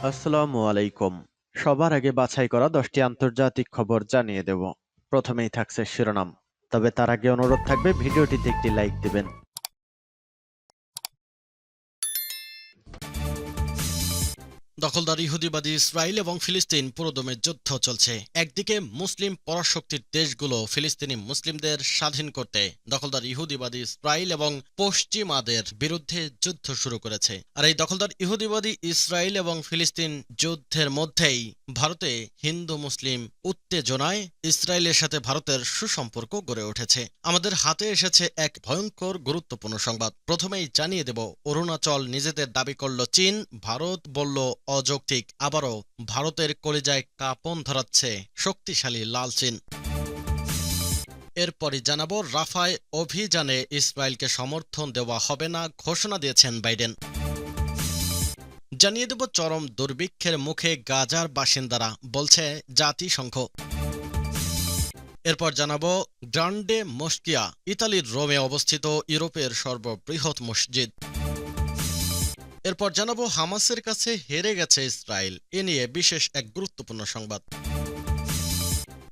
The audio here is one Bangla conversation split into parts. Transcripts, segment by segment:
আসসালামু আলাইকুম। সবার আগে বাছাই করা 10টি আন্তর্জাতিক খবর জানিয়ে দেব। প্রথমেই থাকছে শিরোনাম। তবে তার আগে অনুরোধ থাকবে ভিডিওটিতে একটি লাইক দিবেন। দখলদার ইহুদিবাদী ইসরায়েল এবং ফিলিস্তিন পুরোদমে যুদ্ধ চলছে। একদিকে মুসলিম পরাশক্তির দেশগুলো ফিলিস্তিনি মুসলিমদের স্বাধীন করতে দখলদার ইহুদিবাদী ইসরায়েল এবং পশ্চিমাদের বিরুদ্ধে যুদ্ধ শুরু করেছে। আর এই দখলদার ইহুদিবাদী ইসরায়েল এবং ফিলিস্তিন যুদ্ধের মধ্যেই ভারতে হিন্দু মুসলিম উত্তেজনায় ইসরায়েলের সাথে ভারতের সুসম্পর্ক গড়ে উঠেছে। আমাদের হাতে এসেছে এক ভয়ঙ্কর গুরুত্বপূর্ণ সংবাদ। প্রথমেই জানিয়ে দেব, অরুণাচল নিজেদের দাবি করল চীন, ভারত বলল অযৌক্তিক। আবারও ভারতের কলিজায় কাঁপন ধরাচ্ছে শক্তিশালী লাল চীন। এরপরই জানাবো, রাফায় অভিযানে ইসরায়েলকে সমর্থন দেওয়া হবে না ঘোষণা দিয়েছেন বাইডেন। জানিয়ে দেব, চরম দুর্ভিক্ষের মুখে গাজার বাসিন্দারা, বলছে জাতিসংঘ। এরপর জানাবো, গ্রান্ডে মস্কিয়া ইতালির রোমে অবস্থিত ইউরোপের সর্ববৃহৎ মসজিদ। এরপর জানাবো, হামাসের কাছে হেরে গেছে ইসরায়েল, এ নিয়ে বিশেষ এক গুরুত্বপূর্ণ সংবাদ।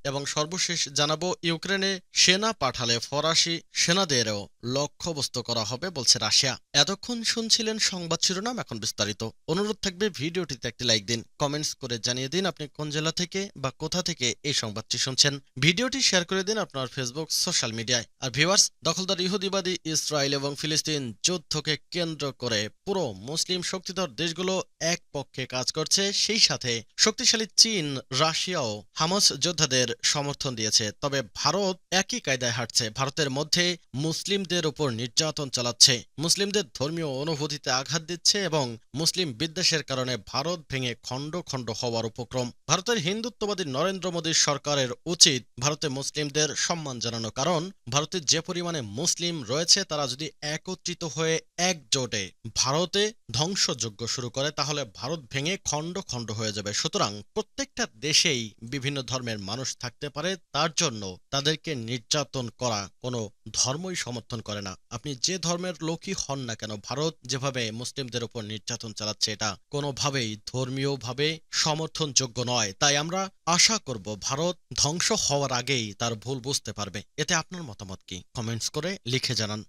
এবং সর্বশেষ জানাবো, ইউক্রেনে সেনা পাঠালে ফরাসি সেনাদেরও লক্ষ্যবস্তু করা হবে বলছে রাশিয়া। এতক্ষণ শুনছিলেন সংবাদ শিরোনাম, এখন বিস্তারিত। অনুরোধ থাকবে ভিডিওটিতে একটি লাইক দিন, কমেন্টস করে জানিয়ে দিন আপনি কোন জেলা থেকে বা কোথা থেকে এই সংবাদটি শুনছেন। ভিডিওটি শেয়ার করে দিন আপনার ফেসবুক সোশ্যাল মিডিয়ায়। আর ভিউয়ার্স, দখলদার ইহুদিবাদী ইসরায়েল এবং ফিলিস্তিন যুদ্ধকে কেন্দ্র করে পুরো মুসলিম শক্তিধর দেশগুলো এক পক্ষে কাজ করছে, সেই সাথে শক্তিশালী চীন, রাশিয়াও হামাস যোদ্ধাদের সমর্থন দিয়েছে। তবে ভারত একই কায়দায় হাঁটছে। ভারতের মধ্যে মুসলিমদের উপর নির্যাতন চালাচ্ছে, মুসলিমদের ধর্মীয় অনুভূতিতে আঘাত দিচ্ছে এবং মুসলিম বিদ্বেষের কারণে ভারত ভেঙে খণ্ড খণ্ড হওয়ার উপক্রম। ভারতের হিন্দুত্ববাদী নরেন্দ্র মোদীর সরকারের উচিত ভারতে মুসলিমদের সম্মান জানানো, কারণ ভারতে যে পরিমাণে মুসলিম রয়েছে তারা যদি একত্রিত হয়ে একজোটে ভারতে ধ্বংসযজ্ঞ শুরু করে তাহলে ভারত ভেঙে খণ্ড খণ্ড হয়ে যাবে। সুতরাং প্রত্যেকটা দেশেই বিভিন্ন ধর্মের মানুষ থাকতে পারে, তার জন্য তাদেরকে নির্যাতন করা কোনো ধর্মই সমর্থন করে না। আপনি যে ধর্মের লোকই হন না কেন, ভারত যেভাবে মুসলিমদের উপর নির্যাতন চালাচ্ছে এটা কোনোভাবেই ধর্মীয়ভাবে সমর্থনযোগ্য নয়। তাই আমরা আশা করব ভারত ধ্বংস হওয়ার আগেই তার ভুল বুঝতে পারবে। এতে আপনার মতামত কি, কমেন্টস করে লিখে জানান।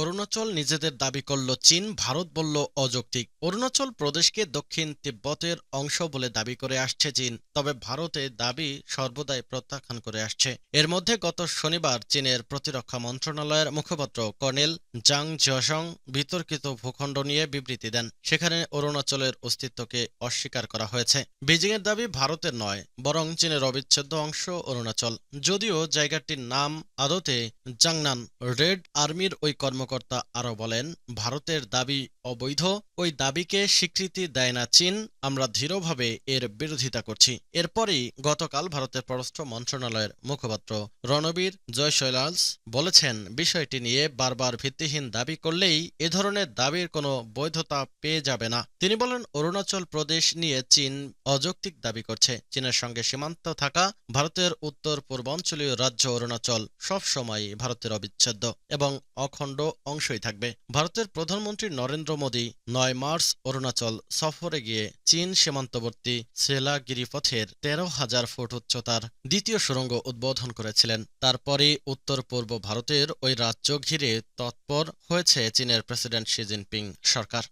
অরুণাচল নিজেদের দাবি করল চীন, ভারত বলল অযৌক্তিক। অরুণাচল প্রদেশকে দক্ষিণ তিব্বতের অংশ বলে দাবি করে আসছে চীন, তবে ভারতের দাবি সর্বদাই প্রত্যাখ্যান করে আসছে। এর মধ্যে গত শনিবার চীনের প্রতিরক্ষা মন্ত্রণালয়ের মুখপাত্র কর্নেল জাং জিয়াসং বিতর্কিত ভূখণ্ড নিয়ে বিবৃতি দেন। সেখানে অরুণাচলের অস্তিত্বকে অস্বীকার করা হয়েছে। বেজিংয়ের দাবি ভারতের নয়, বরং চীনের অবিচ্ছেদ্য অংশ অরুণাচল। যদিও জায়গাটির নাম আদতে জাংনান। রেড আর্মির ওই কর্মকর্তা আরও বলেন, ভারতের দাবি অবৈধ, ওই দাবিকে স্বীকৃতি দেয় না চীন, আমরা দৃঢ়ভাবে এর বিরোধিতা করছি। এরপরই গতকাল ভারতের পররাষ্ট্র মন্ত্রণালয়ের মুখপাত্র রণবীর জয়সওয়াল বলেছেন, বিষয়টি নিয়ে বারবার ভিত্তিহীন দাবি করলেই এ ধরনের দাবির কোনো বৈধতা পেয়ে যাবে না। তিনি বলেন, অরুণাচল প্রদেশ নিয়ে চীন অযৌক্তিক দাবি করছে। চীনের সঙ্গে সীমান্ত থাকা ভারতের উত্তর পূর্বাঞ্চলীয় রাজ্য অরুণাচল সবসময় ভারতের অবিচ্ছেদ্য এবং অখণ্ড অংশই থাকবে। ভারতের প্রধানমন্ত্রী নরেন্দ্র মোদী ৯ মার্চ অরুণাচল সফরে গিয়ে চীন সীমান্তবর্তী সেলা গিরিপথের ১৩,০০০ ফুট উচ্চতার দ্বিতীয় সুড়ঙ্গ উদ্বোধন করেছিলেন। তারপরই উত্তর পূর্ব ভারতের ওই রাজ্য ঘিরে তৎপর হয়েছে চীনের প্রেসিডেন্ট শি জিনপিং সরকার।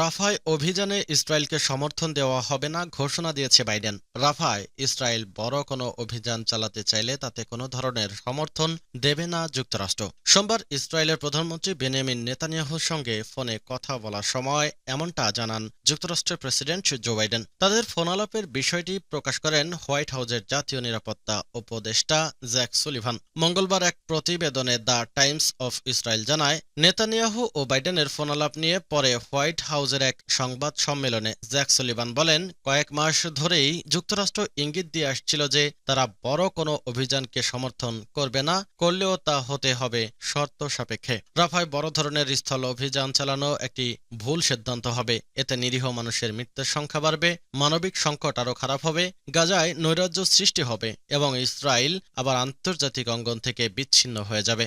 রাফায় অভিযানে ইসরায়েলকে সমর্থন দেওয়া হবে না ঘোষণা দিয়েছে বাইডেন। রাফায় ইসরায়েল বড় কোনো অভিযান চালাতে চাইলে তাতে কোনো ধরনের সমর্থন দেবে না যুক্তরাষ্ট্র। সোমবার ইসরায়েলের প্রধানমন্ত্রী বেনিয়ামিন নেতানিয়াহুর সঙ্গে ফোনে কথা বলার সময় এমনটা জানান যুক্তরাষ্ট্রের প্রেসিডেন্ট জো বাইডেন। তাদের ফোনালাপের বিষয়টি প্রকাশ করেন হোয়াইট হাউসের জাতীয় নিরাপত্তা উপদেষ্টা জ্যাক সুলিভান। মঙ্গলবার এক প্রতিবেদনে দ্য টাইমস অফ ইসরায়েল জানায়, নেতানিয়াহু ও বাইডেনের ফোনালাপ নিয়ে পরে হোয়াইট হাউসের এক সংবাদ সম্মেলনে জ্যাক সুলিভান বলেন, কয়েক মাস ধরেই যুক্তরাষ্ট্র ইঙ্গিত দিয়ে আসছিল যে তারা বড় কোনো অভিযানকে সমর্থন করবে না, করলেও তা হতে হবে শর্ত সাপেক্ষে। রাফায় বড় ধরনের স্থল অভিযান চালানো একটি ভুল সিদ্ধান্ত হবে। এতে নিরীহ মানুষের মৃত্যুর সংখ্যা বাড়বে, মানবিক সংকট আরও খারাপ হবে, গাজায় নৈরাজ্য সৃষ্টি হবে এবং ইসরায়েল আবার আন্তর্জাতিক অঙ্গন থেকে বিচ্ছিন্ন হয়ে যাবে।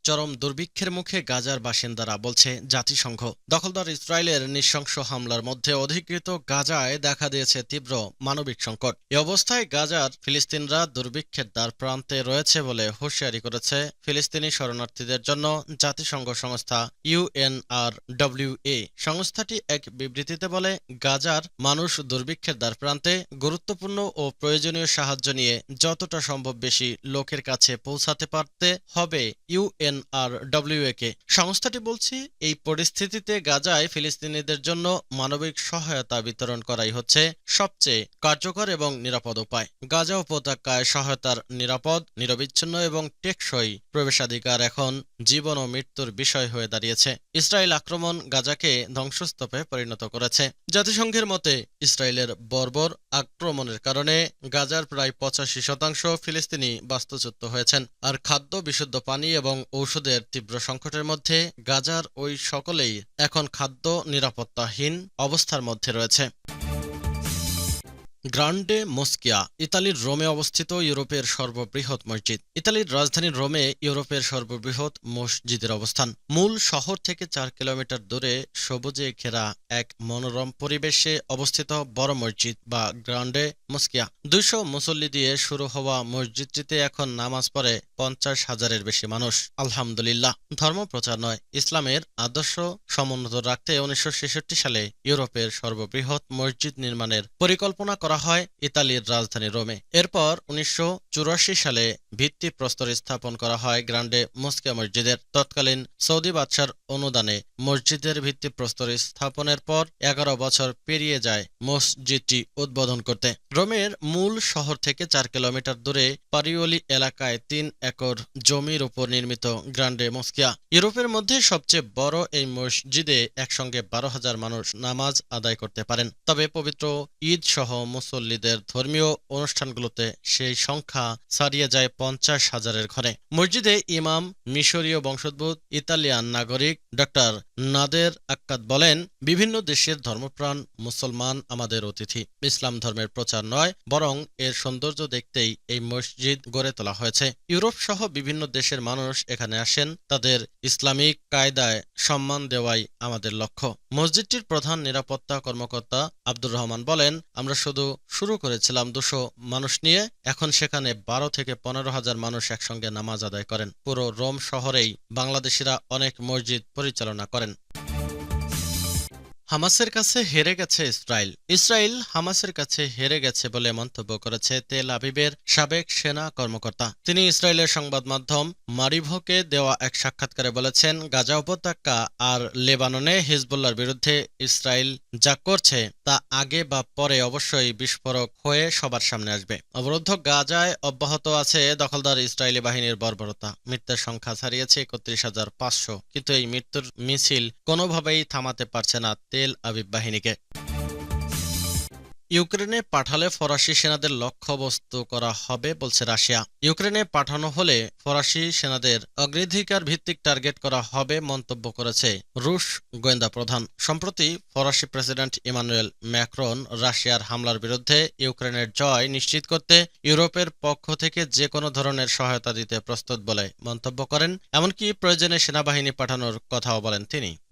চরম দুর্ভিক্ষের মুখে গাজার বাসিন্দারা, বলছে জাতিসংঘ। দখলদার ইসরায়েলের নৃশংস হামলার মধ্যে অধিকৃত গাজায় দেখা দিয়েছে তীব্র মানবিক সংকট। এ অবস্থায় গাজার ফিলিস্তিনরা দুর্ভিক্ষের দ্বার প্রান্তে রয়েছে বলে হুঁশিয়ারি করেছে ফিলিস্তিনি শরণার্থীদের জন্য জাতিসংঘ সংস্থা UNRWA। সংস্থাটি এক বিবৃতিতে বলে, গাজার মানুষ দুর্ভিক্ষের দ্বার প্রান্তে, গুরুত্বপূর্ণ ও প্রয়োজনীয় সাহায্য নিয়ে যতটা সম্ভব বেশি লোকের কাছে পৌঁছাতে পারতে হবে UNRWA-কে। সংস্থাটি বলছে, এই পরিস্থিতিতে গাজায় ফিলিস্তিনিদের জন্য মানবিক সহায়তা বিতরণ করাই হচ্ছে সবচেয়ে কার্যকর এবং নিরাপদ উপায়। গাজা উপত্যকায় সহায়তার নিরাপদ, নিরবিচ্ছিন্ন এবং টেকসই প্রবেশাধিকার এখন জীবন ও মৃত্যুর বিষয় হয়ে দাঁড়িয়েছে। ইসরায়েল আক্রমণ গাজাকে ধ্বংসস্তূপে পরিণত করেছে। জাতিসংঘের মতে, ইসরায়েলের বর্বর আক্রমণের কারণে গাজার প্রায় 85% ফিলিস্তিনি বাস্তুচ্যুত হয়েছেন। আর খাদ্য, বিশুদ্ধ পানি এবং ঔষধের তীব্র সংকটের মধ্যে গাজার ওই সকলেই এখন খাদ্য নিরাপত্তাহীন অবস্থার মধ্যে রয়েছে। গ্রান্ডে মস্কিয়া ইতালির রোমে অবস্থিত ইউরোপের সর্ববৃহৎ মসজিদ। ইতালির রাজধানী রোমে ইউরোপের সর্ববৃহৎ মসজিদের অবস্থান। মূল শহর থেকে 4 কিলোমিটার দূরে সবুজে ঘেরা এক মনোরম পরিবেশে অবস্থিত বড় মসজিদ বা গ্রান্ডে মস্কিয়া। 200 মুসল্লি দিয়ে শুরু হওয়া মসজিদটিতে এখন নামাজ পড়ে 50,000-এর বেশি মানুষ। আলহামদুলিল্লাহ। ধর্মপ্রচার নয়, ইসলামের আদর্শ সমুন্নত রাখতে 1966 সালে ইউরোপের সর্ববৃহৎ মসজিদ নির্মাণের পরিকল্পনা করা হয় ইতালির রাজধানী রোমে। এরপর 1984 সালে ভিত্তিপ্রস্তর স্থাপন করা হয় গ্রান্ডে মস্কিয়া মসজিদের। তৎকালীন সৌদি বাদশার অনুদানে মসজিদের ভিত্তিপ্রস্তর স্থাপনের পর 11 বছর পেরিয়ে যায় মসজিদটি উদ্বোধন করতে। রোমের মূল শহর থেকে 4 কিলোমিটার দূরে পারিওলি এলাকায় 3 একর জমির উপর নির্মিত গ্রান্ডে মস্কিয়া। ইউরোপের মধ্যে সবচেয়ে বড় এই মসজিদে একসঙ্গে 12,000 মানুষ নামাজ আদায় করতে পারেন। তবে পবিত্র ঈদ সহ মুসল্লিদের ধর্মীয় অনুষ্ঠানগুলোতে সেই সংখ্যা ছাড়িয়ে যায় 50,000-এর ঘরে। মসজিদে ইমাম মিশরীয় বংশোদ্ভূত ইতালিয়ান নাগরিক ডক্টর নাদের আক্কাদ বলেন, বিভিন্ন দেশের ধর্মপ্রাণ মুসলমান আমাদের অতিথি। ইসলাম ধর্মের প্রচার নয়, বরং এর সৌন্দর্য দেখতেই এই মসজিদ গড়ে তোলা হয়েছে। ইউরোপ সহ বিভিন্ন দেশের মানুষ এখানে আসেন, তাদের ইসলামিক কায়দায় সম্মান দেওয়াই আমাদের লক্ষ্য। মসজিদটির প্রধান নিরাপত্তা কর্মকর্তা আব্দুর রহমান বলেন, আমরা শুরু করেছিলাম 200 মানুষ নিয়ে, এখন সেখানে 12 থেকে 15,000 মানুষ একসঙ্গে নামাজ আদায় করেন। পুরো রোম শহরেই বাংলাদেশিরা অনেক মসজিদ পরিচালনা করেন। হামাসের কাছে হেরে গেছে ইসরায়েল। ইসরায়েল হামাসের কাছে হেরে গেছে বলে মন্তব্য করেছে তেল আবিবের সাবেক সেনা কর্মকর্তা। তিনি ইসরায়েলের সংবাদ মাধ্যম মারিভকে দেওয়া এক সাক্ষাৎকারে বলেছেন, গাজা উপত্যকা আর লেবাননে হিজবুল্লাহর বিরুদ্ধে ইসরায়েল যা করছে তা আগে বা পরে অবশ্যই বিস্ফোরক হয়ে সবার সামনে আসবে। অবরুদ্ধ গাজায় অব্যাহত আছে দখলদার ইসরায়েলি বাহিনীর বর্বরতা। মৃত্যুর সংখ্যা ছাড়িয়েছে 31,500, কিন্তু এই মৃত্যুর মিছিল কোনোভাবেই থামাতে পারছে না তেল আবিব বাহিনীকে। ইউক্রেনে পাঠালে ফরাসি সেনাদের লক্ষ্যবস্তু করা হবে বলছে রাশিয়া। ইউক্রেনে পাঠানো হলে ফরাসি সেনাদের অগ্রাধিকার ভিত্তিক টার্গেট করা হবে মন্তব্য করেছে রুশ গোয়েন্দা প্রধান। সম্প্রতি ফরাসি প্রেসিডেন্ট ইমানুয়েল ম্যাক্রন রাশিয়ার হামলার বিরুদ্ধে ইউক্রেনের জয় নিশ্চিত করতে ইউরোপের পক্ষ থেকে যে কোনো ধরনের সহায়তা দিতে প্রস্তুত বলে মন্তব্য করেন। এমনকি প্রয়োজনে সেনাবাহিনী পাঠানোর কথাও বলেন তিনি।